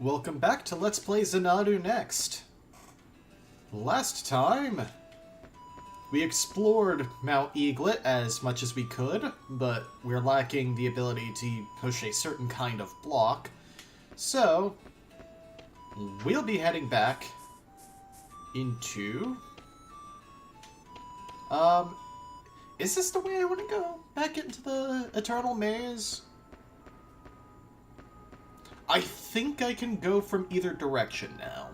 Welcome back to Let's Play Xanadu Next. Last time, we explored Mount Eaglet as much as we could, but we're lacking the ability to push a certain kind of block. So, we'll be heading back into... is this the way I want to go? Back into the Eternal Maze? I think I can go from either direction now.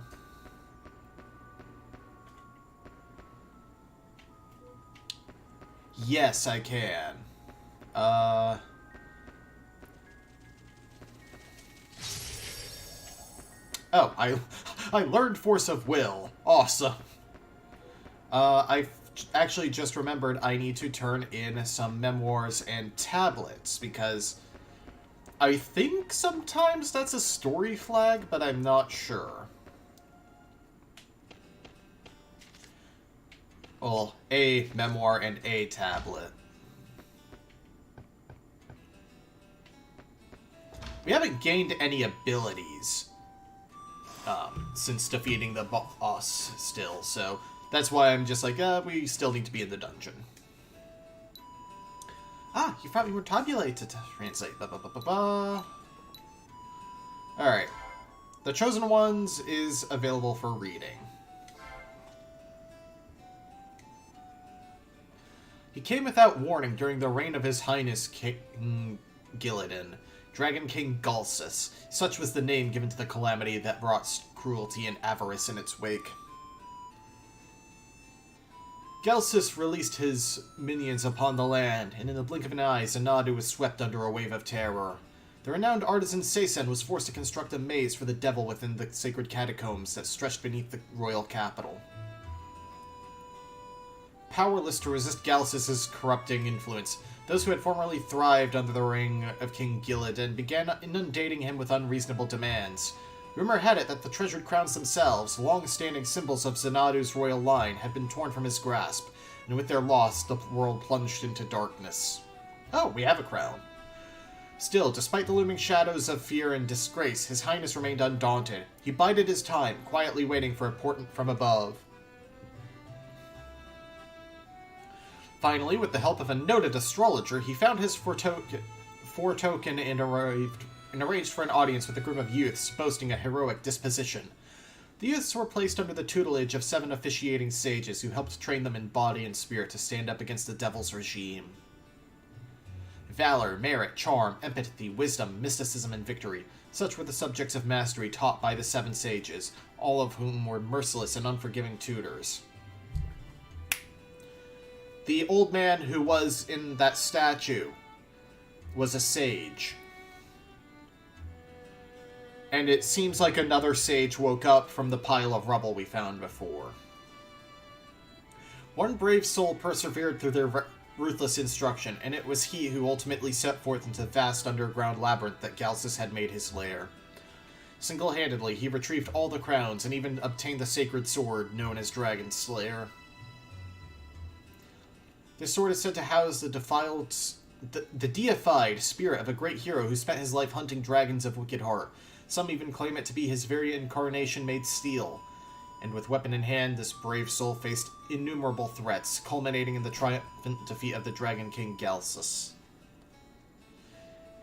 Yes, I can. Oh, I learned Force of Will. Awesome. I actually just remembered I need to turn in some memoirs and tablets, because I think sometimes that's a story flag, but I'm not sure. Well, a memoir and a tablet. We haven't gained any abilities since defeating the boss still, so that's why I'm just like, we still need to be in the dungeon. Ah, you found your tabulate to translate. Alright. The Chosen Ones is available for reading. He came without warning during the reign of His Highness King Gillidan, Dragon King Galsus. Such was the name given to the calamity that brought cruelty and avarice in its wake. Galsus released his minions upon the land, and in the blink of an eye, Xanadu was swept under a wave of terror. The renowned artisan Seisan was forced to construct a maze for the devil within the sacred catacombs that stretched beneath the royal capital. Powerless to resist Galsus's corrupting influence, those who had formerly thrived under the reign of King Gillidan began inundating him with unreasonable demands. Rumor had it that the treasured crowns themselves, long-standing symbols of Xanadu's royal line, had been torn from his grasp, and with their loss, the world plunged into darkness. Oh, we have a crown. Still, despite the looming shadows of fear and disgrace, His Highness remained undaunted. He bided his time, quietly waiting for a portent from above. Finally, with the help of a noted astrologer, he found his foretoken and arranged for an audience with a group of youths boasting a heroic disposition. The youths were placed under the tutelage of 7 officiating sages who helped train them in body and spirit to stand up against the devil's regime. Valor, merit, charm, empathy, wisdom, mysticism, and victory. Such were the subjects of mastery taught by the 7 sages, all of whom were merciless and unforgiving tutors. The old man who was in that statue was a sage. And it seems like another sage woke up from the pile of rubble we found before. One brave soul persevered through their ruthless instruction, and it was he who ultimately set forth into the vast underground labyrinth that Galsus had made his lair. Single-handedly, he retrieved all the crowns and even obtained the sacred sword known as Dragon Slayer. This sword is said to house the deified spirit of a great hero who spent his life hunting dragons of wicked heart. Some even claim it to be his very incarnation made steel. And with weapon in hand, this brave soul faced innumerable threats, culminating in the triumphant defeat of the Dragon King Galsus.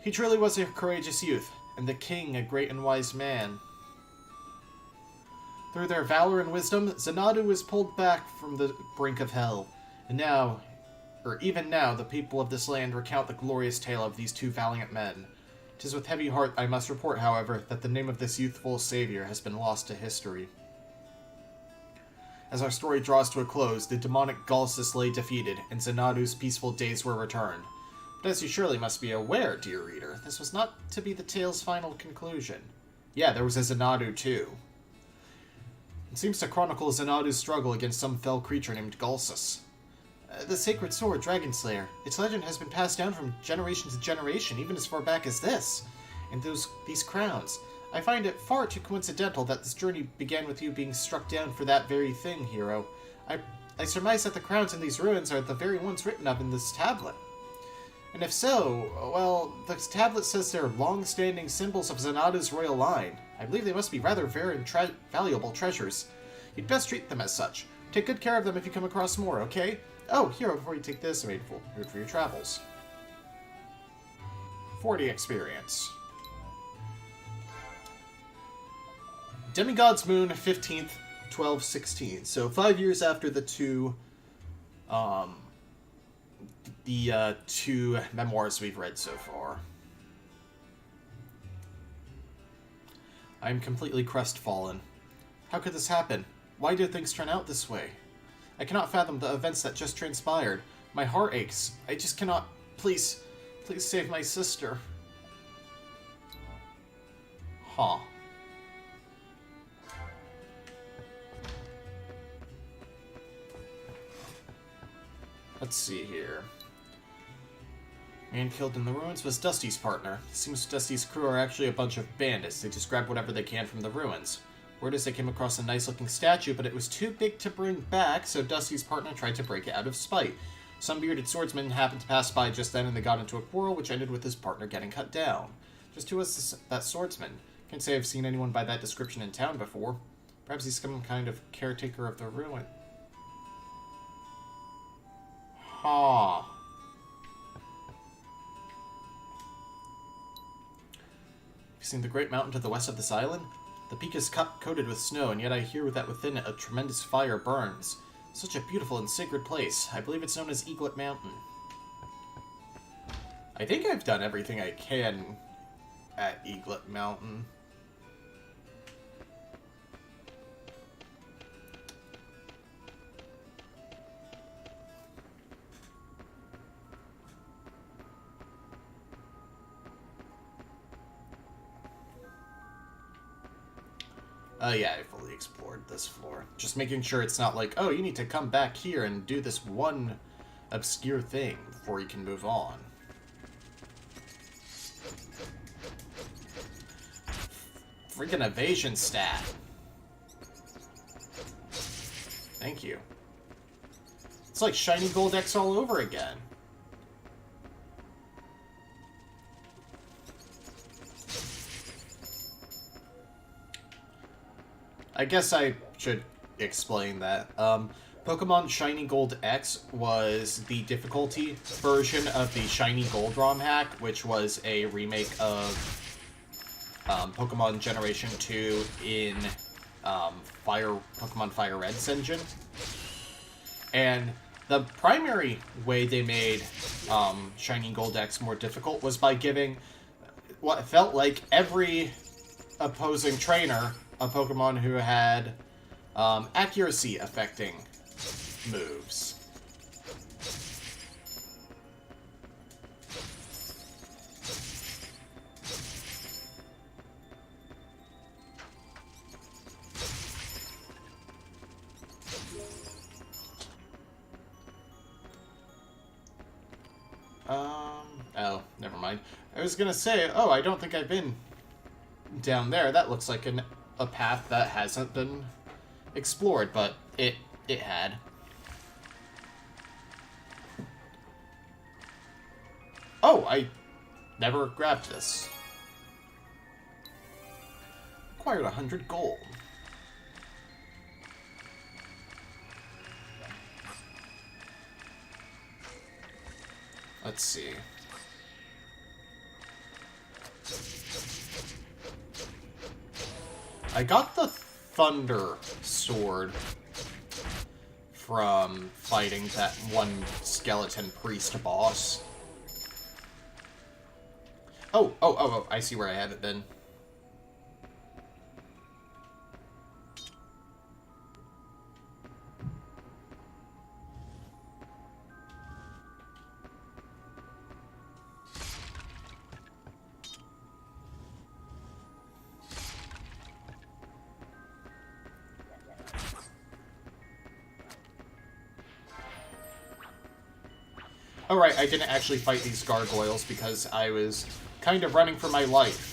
He truly was a courageous youth, and the king a great and wise man. Through their valor and wisdom, Xanadu was pulled back from the brink of hell, and now, or even now, the people of this land recount the glorious tale of these 2 valiant men. 'Tis with heavy heart I must report, however, that the name of this youthful savior has been lost to history. As our story draws to a close, the demonic Galsus lay defeated, and Xanadu's peaceful days were returned. But as you surely must be aware, dear reader, this was not to be the tale's final conclusion. Yeah, there was a Xanadu too. It seems to chronicle Xanadu's struggle against some fell creature named Galsus. The sacred sword, Dragon Slayer. Its legend has been passed down from generation to generation, even as far back as this. And these crowns. I find it far too coincidental that this journey began with you being struck down for that very thing, hero. I surmise that the crowns in these ruins are the very ones written of in this tablet. And if so, well, the tablet says they're long-standing symbols of Xanadu's royal line. I believe they must be rather rare and valuable treasures. You'd best treat them as such. Take good care of them if you come across more, okay? Oh, here, before you take this, I made full food for your travels. 40 experience. Demigod's Moon, 15th, 1216. So 5 years after the two memoirs we've read so far. I'm completely crestfallen. How could this happen? Why did things turn out this way? I cannot fathom the events that just transpired. My heart aches. I just cannot... Please save my sister. Huh. Let's see here. Man killed in the ruins was Dusty's partner. It seems Dusty's crew are actually a bunch of bandits. They just grab whatever they can from the ruins. Word is they came across a nice-looking statue, but it was too big to bring back, so Dusty's partner tried to break it out of spite. Some bearded swordsman happened to pass by just then, and they got into a quarrel, which ended with his partner getting cut down. Just who was that swordsman? Can't say I've seen anyone by that description in town before. Perhaps he's some kind of caretaker of the ruin. Huh. Have you seen the great mountain to the west of this island? The peak is coated with snow, and yet I hear that within it a tremendous fire burns. Such a beautiful and sacred place. I believe it's known as Eaglet Mountain. I think I've done everything I can at Eaglet Mountain. Yeah, I fully explored this floor. Just making sure it's not like, oh, you need to come back here and do this one obscure thing before you can move on. Freaking evasion stat. Thank you. It's like shiny gold X all over again. I guess I should explain that. Pokemon Shiny Gold X was the difficulty version of the Shiny Gold ROM hack, which was a remake of Pokemon Generation 2 in Pokemon Fire Red's engine. And the primary way they made Shiny Gold X more difficult was by giving what felt like every opposing trainer a Pokemon who had accuracy affecting moves. Oh, never mind. I was gonna say, oh, I don't think I've been down there. That looks like a path that hasn't been explored, but it had. Oh, I never grabbed this. Acquired 100 gold. Let's see. I got the Thunder Sword from fighting that one skeleton priest boss. Oh, I see where I had it then. Alright, I didn't actually fight these gargoyles because I was kind of running for my life.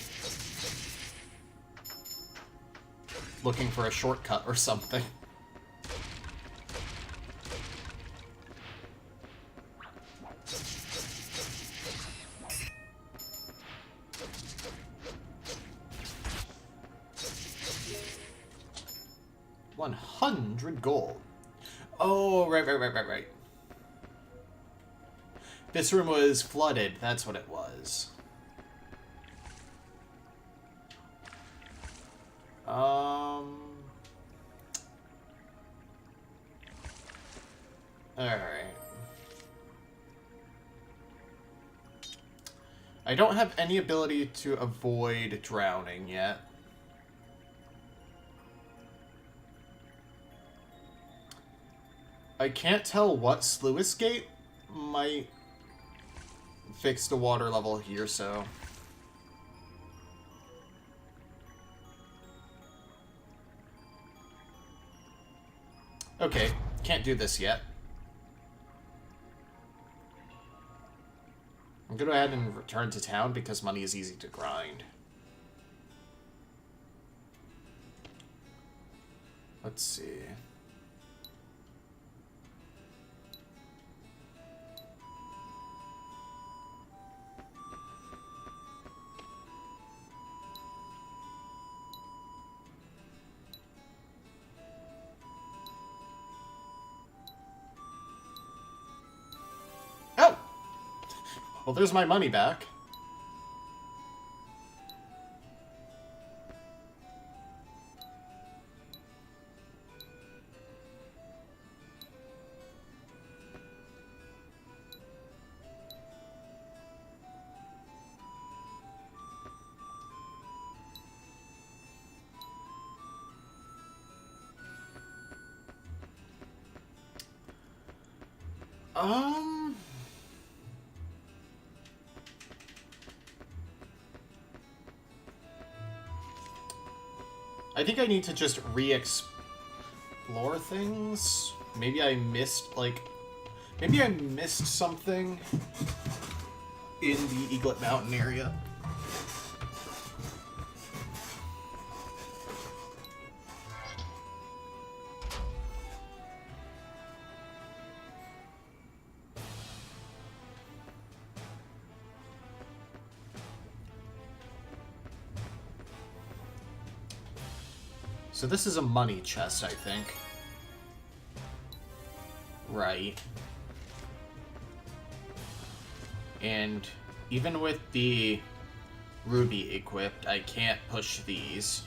Looking for a shortcut or something. 100 gold. Oh, right. This room was flooded. That's what it was. Alright. I don't have any ability to avoid drowning yet. I can't tell what sluice gate might fix the water level here, so... Okay, can't do this yet. I'm gonna go ahead and return to town because money is easy to grind. Let's see. Oh! Well, there's my money back. I think I need to just re-explore things. Maybe I missed, maybe I missed something in the Eaglet Mountain area. So this is a money chest, I think. Right. And even with the ruby equipped, I can't push these.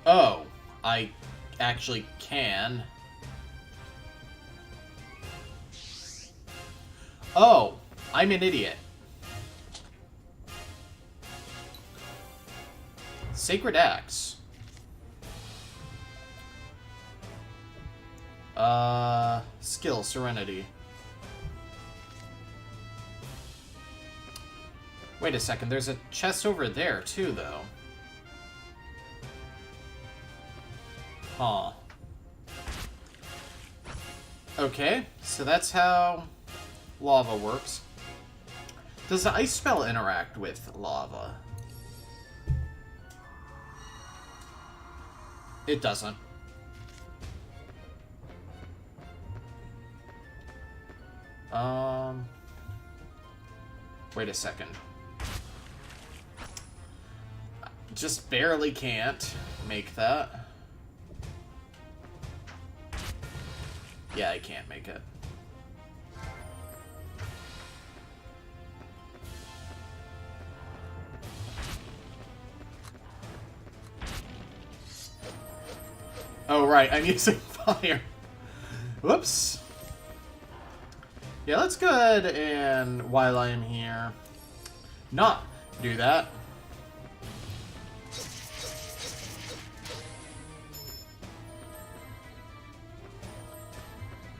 Oh, I actually can. Oh, I'm an idiot. Sacred Axe. Skill, Serenity. Wait a second, there's a chest over there too, though. Huh. Okay, so that's how lava works. Does the ice spell interact with lava? It doesn't. Wait a second. Just barely can't make that. Yeah, I can't make it. Oh, right, I'm using fire. Whoops. Yeah, let's go ahead and, while I'm here, not do that.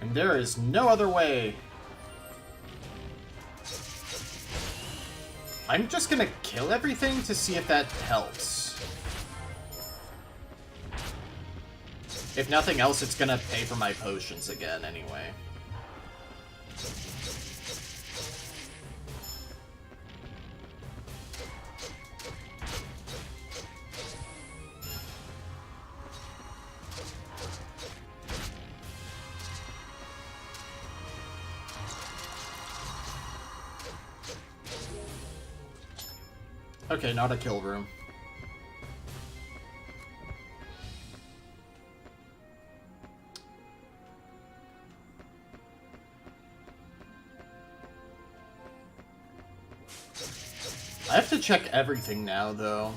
And there is no other way. I'm just gonna kill everything to see if that helps. If nothing else, it's gonna pay for my potions again anyway. Okay, not a kill room. I have to check everything now, though.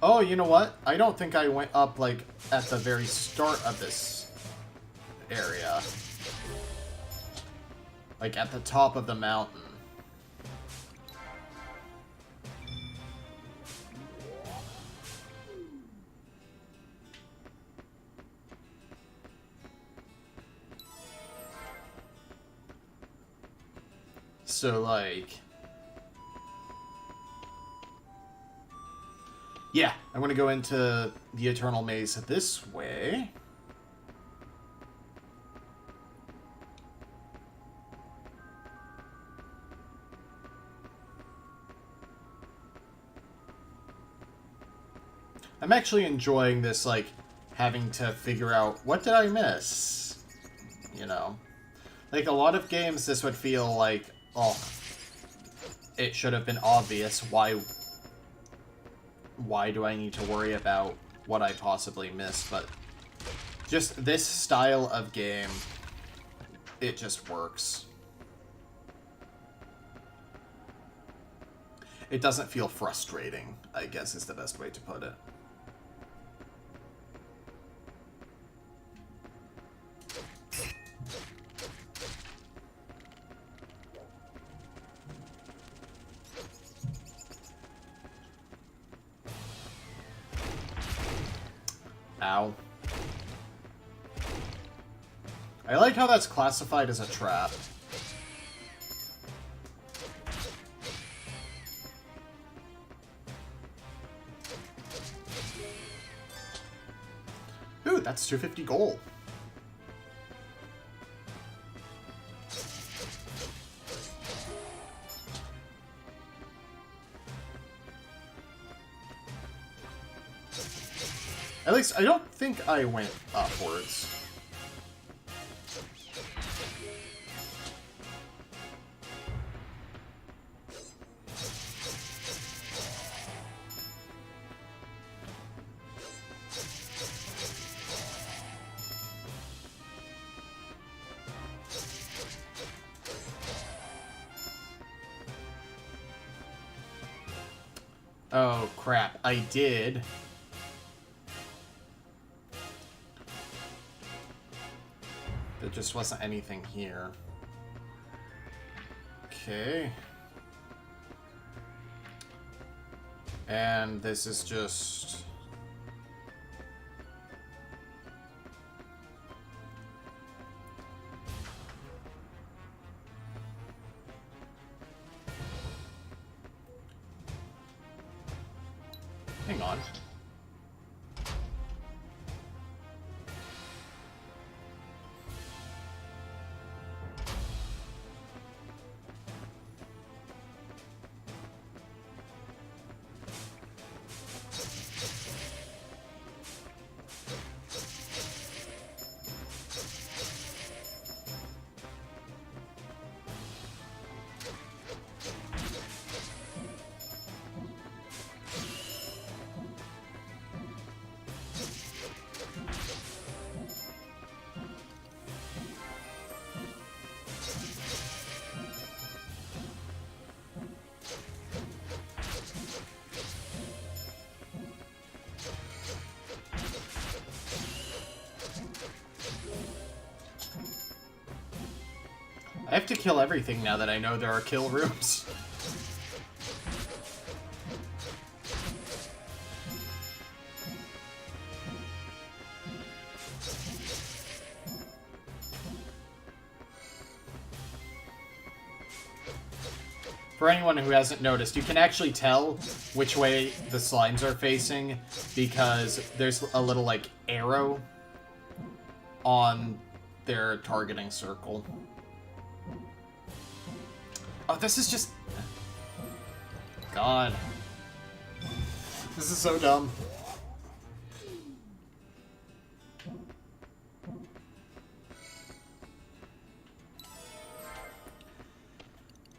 Oh, you know what? I don't think I went up, like, at the very start of this area. Like, at the top of the mountain. So, like... yeah, I'm gonna go into the Eternal Maze this way. I'm actually enjoying this, like, having to figure out, what did I miss? You know? Like, a lot of games, this would feel like, oh, it should have been obvious. Why do I need to worry about what I possibly missed? But just this style of game, it just works. It doesn't feel frustrating, I guess is the best way to put it. Ow. I like how that's classified as a trap. Ooh, that's 250 gold. At least, I don't think I went upwards. Oh, crap. I did. There just wasn't anything here. Okay. And this is just... hang on. I have to kill everything now that I know there are kill rooms. For anyone who hasn't noticed, you can actually tell which way the slimes are facing because there's a little, like, arrow on their targeting circle. Oh, this is just... God. This is so dumb.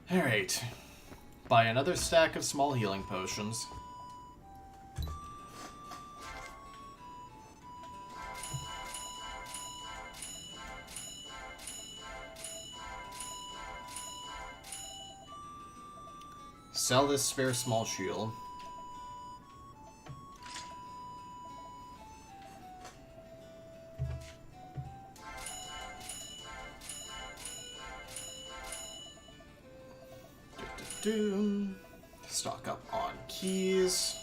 Alright. Buy another stack of small healing potions. sell this spare small shield. Stock up on keys.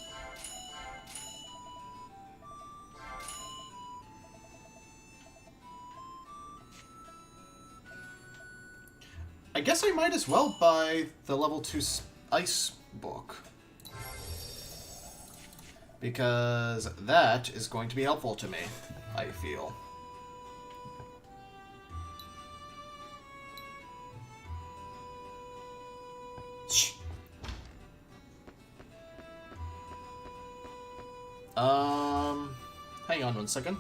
I guess I might as well buy the level 2 ice book. Because that is going to be helpful to me, I feel. Hang on 1 second.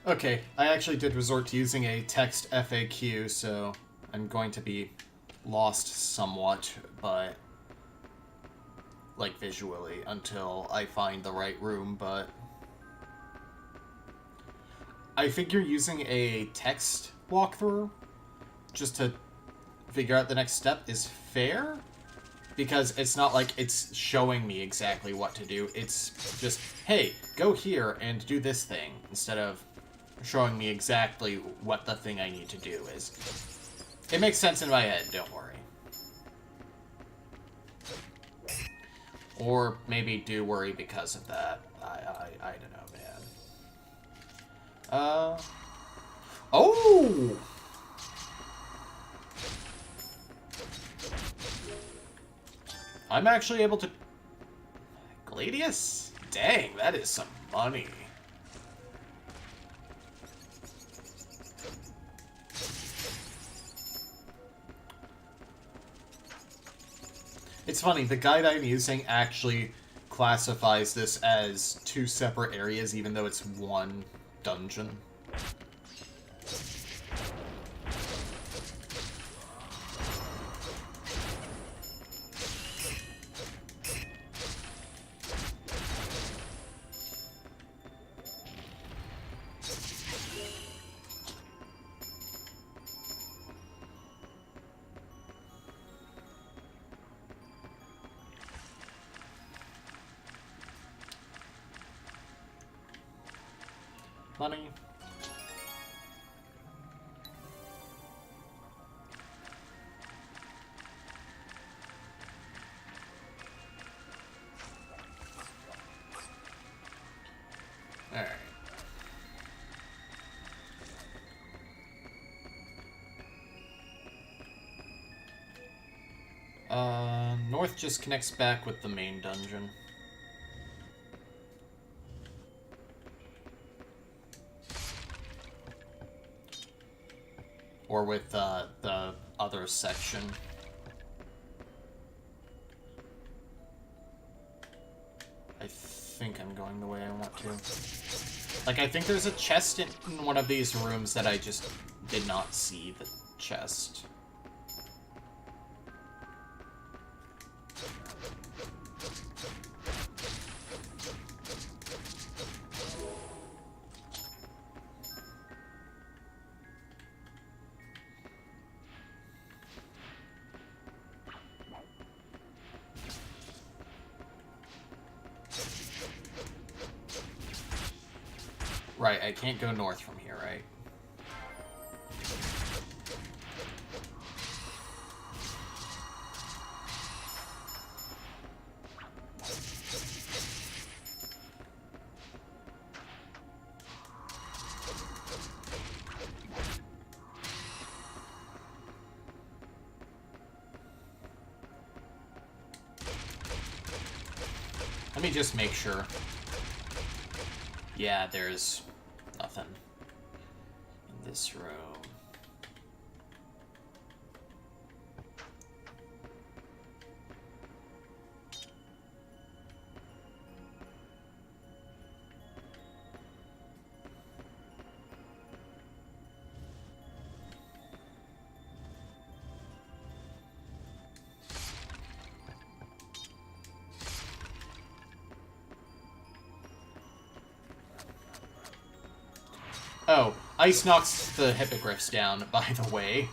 Okay, I actually did resort to using a text FAQ, so I'm going to be lost somewhat, but like visually, until I find the right room, but I figure using a text walkthrough just to figure out the next step is fair, because it's not like it's showing me exactly what to do. It's just, hey, go here and do this thing, instead of showing me exactly what the thing I need to do is. It makes sense in my head, don't worry. Or maybe do worry because of that. I don't know, man. Oh! I'm actually able to... Gladius? Dang, that is some money. It's funny, the guide I'm using actually classifies this as 2 separate areas, even though it's 1 dungeon. Money. Alright. North just connects back with the main dungeon. Or with the other section. I think I'm going the way I want to. Like, I think there's a chest in one of these rooms that I just did not see the chest. Right, I can't go north from here, right? Let me just make sure. Yeah, there's nothing in this room. Oh, ice knocks the hippogriffs down, by the way.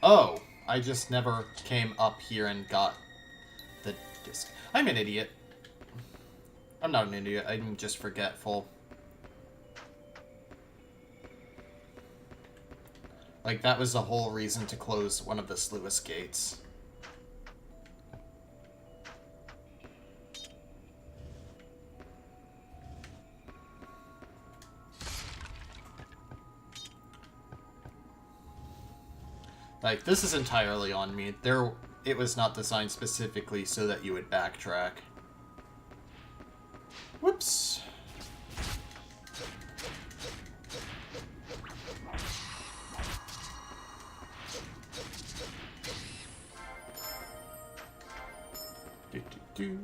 Oh, I just never came up here and got the disc. I'm an idiot. I'm not an idiot, I'm just forgetful. Like, that was the whole reason to close one of the sluice gates. Like, this is entirely on me. It was not designed specifically so that you would backtrack. Whoops. Do.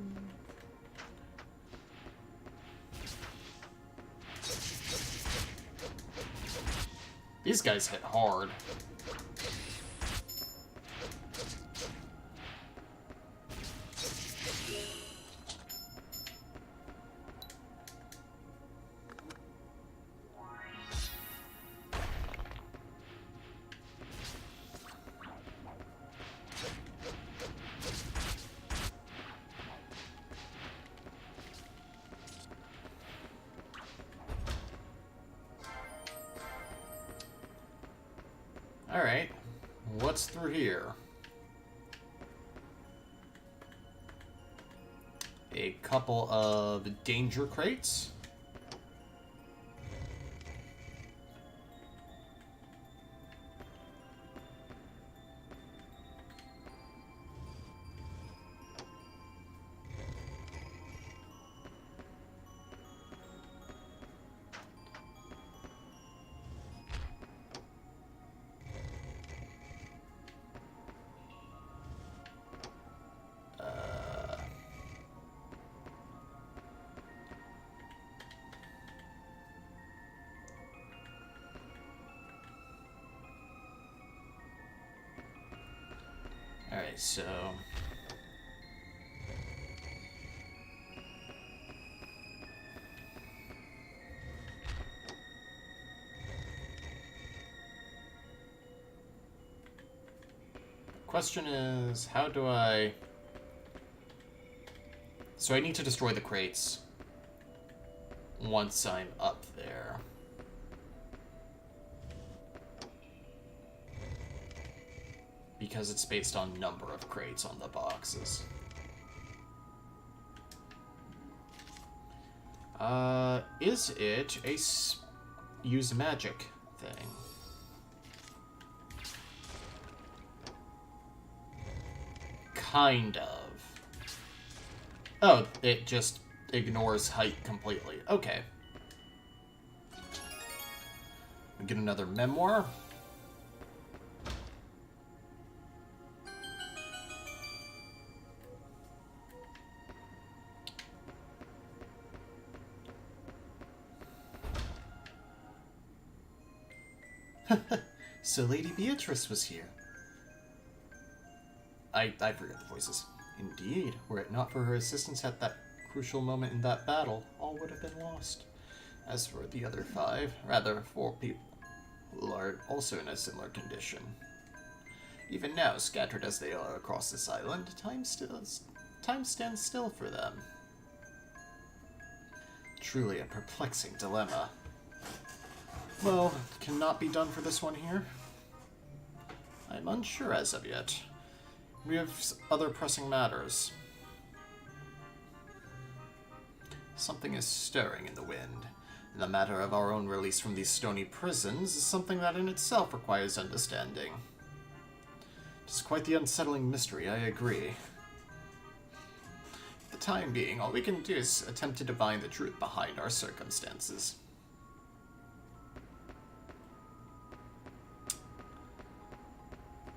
These guys hit hard. Alright, what's through here? A couple of danger crates. Alright, so... question is, how do I... So I need to destroy the crates once I'm up there. Because it's based on number of crates on the boxes. Is it a use magic thing? Kind of. Oh, it just ignores height completely. Okay. We get another memoir. So Lady Beatrice was here. I forget the voices. Indeed, were it not for her assistance at that crucial moment in that battle, all would have been lost. As for the other four people who are also in a similar condition. Even now, scattered as they are across this island, time stands still for them. Truly a perplexing dilemma. Well, cannot be done for this one here. I'm unsure as of yet. We have other pressing matters. Something is stirring in the wind. And the matter of our own release from these stony prisons is something that in itself requires understanding. It is quite the unsettling mystery, I agree. For the time being, all we can do is attempt to divine the truth behind our circumstances.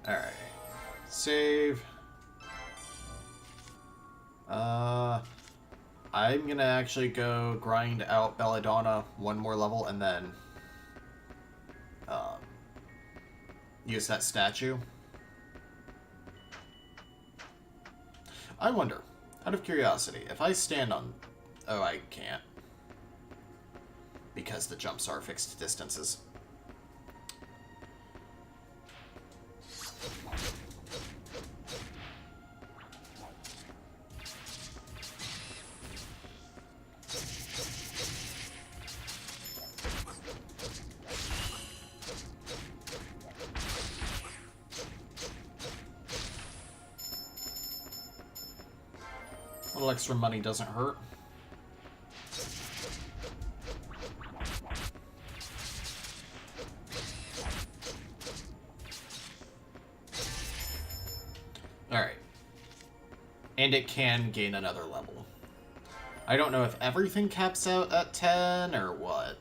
Alright. Save. I'm gonna actually go grind out Belladonna one more level and then use that statue. I wonder, out of curiosity, if I stand on... Oh, I can't. Because the jumps are fixed distances. A little extra money doesn't hurt. Alright. And it can gain another level. I don't know if everything caps out at 10 or what.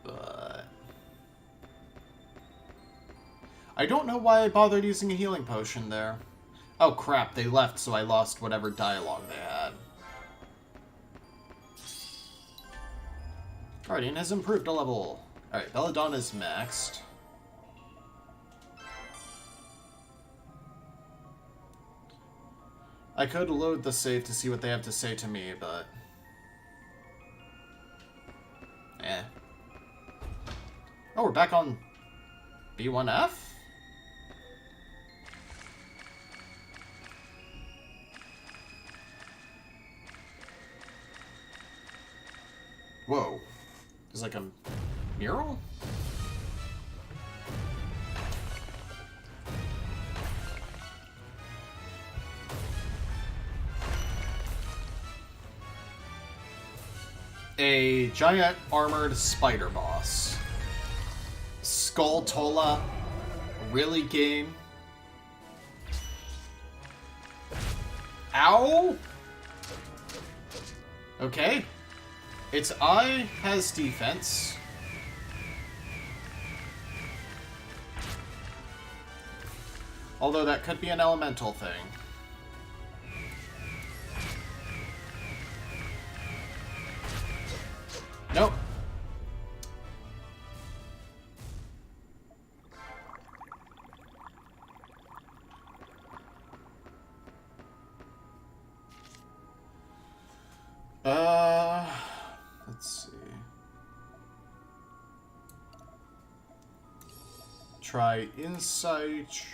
But I don't know why I bothered using a healing potion there. Oh crap, they left, so I lost whatever dialogue they had. Guardian has improved a level. Alright, Belladonna is maxed. I could load the save to see what they have to say to me, but... Oh, we're back on B1F? Whoa. There's like a mural? A giant armored spider boss. Skulltola. Really, game? Ow! Okay. Its eye has defense. Although that could be an elemental thing. Nope. Let's see. Try insight.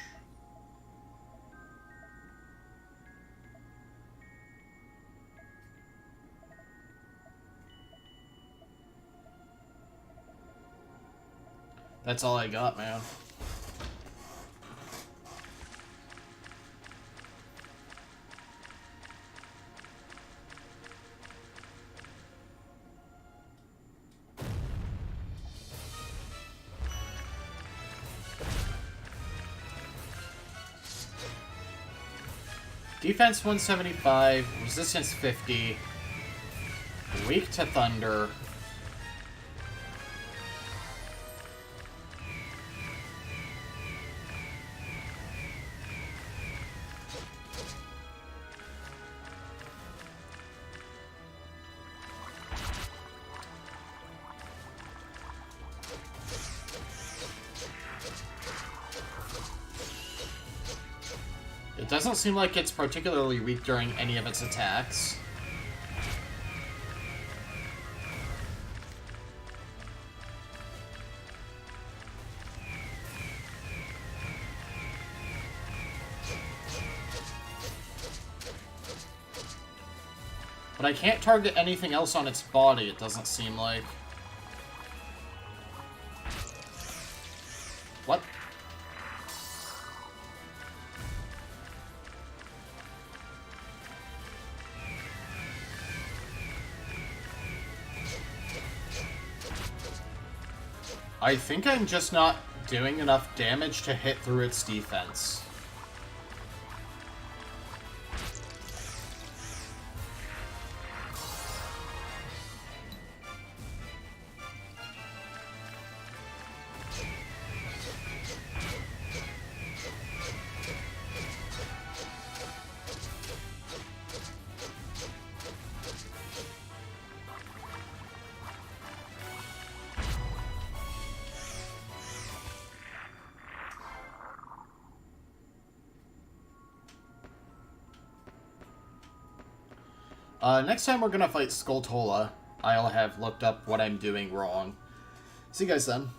That's all I got, man. Defense 175, resistance 50, weak to thunder. It doesn't seem like it's particularly weak during any of its attacks. But I can't target anything else on its body, it doesn't seem like. What? I think I'm just not doing enough damage to hit through its defense. Next time we're gonna fight Skulltola, I'll have looked up what I'm doing wrong. See you guys then.